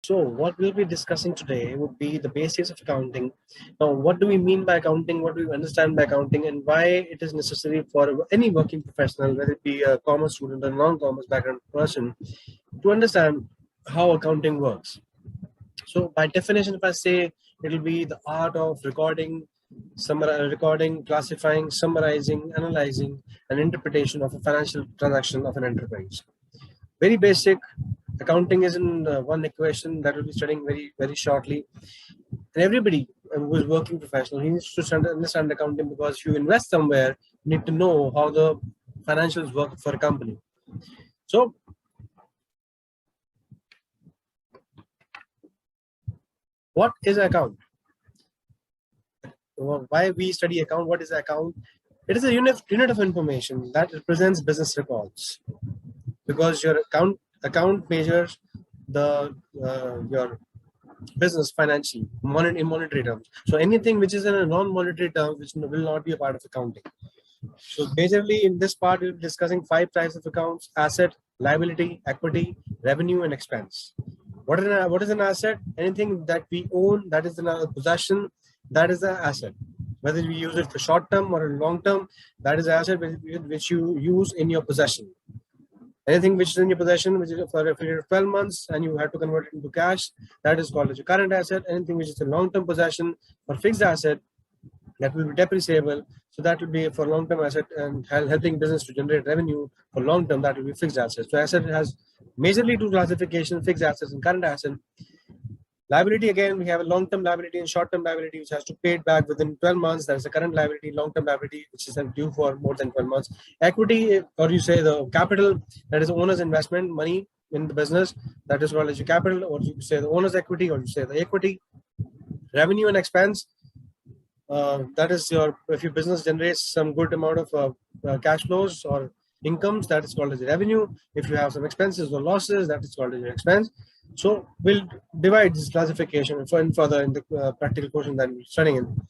So what we'll be discussing today would be the basics of accounting. Now, what do we mean by accounting? What do we understand by accounting, and why it is necessary for any working professional, whether it be a commerce student or non-commerce background person, to understand how accounting works. So by definition, if I say, it'll be the art of recording, classifying, summarizing, analyzing, and interpretation of a financial transaction of an enterprise. Very basic. Accounting is in one equation that we'll be studying very shortly. And everybody who is working professional, he needs to understand accounting, because if you invest somewhere, you need to know how the financials work for a company. So what is account? Why we study account? What is account? It is a unit of information that represents business records, because your account measures the your business financially, in monetary terms. So anything which is in a non-monetary term, which will not be a part of accounting. So majorly in this part, we'll be discussing 5 types of accounts: asset, liability, equity, revenue, and expense. What is an asset? Anything that we own, that is in our possession, that is an asset. Whether we use it for short term or long term, that is an asset which you use in your possession. Anything which is in your possession, which is for a period of 12 months, and you have to convert it into cash, that is called as your current asset. Anything which is a long-term possession or fixed asset, that will be depreciable. So that will be for long-term asset and helping business to generate revenue for long-term, that will be fixed assets. So asset has majorly 2 classifications: fixed assets and current asset. Liability, again, we have a long-term liability and short-term liability, which has to pay it back within 12 months. That is the current liability. Long-term liability, which is due for more than 12 months. Equity, or you say the capital, that is the owner's investment, money in the business, that is called as your capital, or you say the owner's equity, or you say the equity. Revenue and expense, that is if your business generates some good amount of cash flows or incomes, that is called as revenue. If you have some expenses or losses, that is called as your expense. So we'll divide this classification further in the practical portion that we're studying in.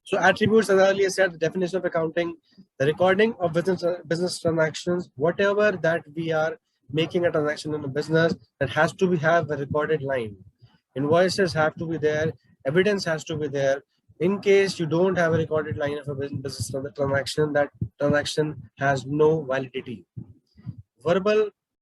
So attributes, as I earlier said, the definition of accounting: the recording of business transactions. Whatever that we are making a transaction in a business, that has to have a recorded line. Invoices have to be there. Evidence has to be there. In case you don't have a recorded line of a business transaction, that transaction has no validity. Verbal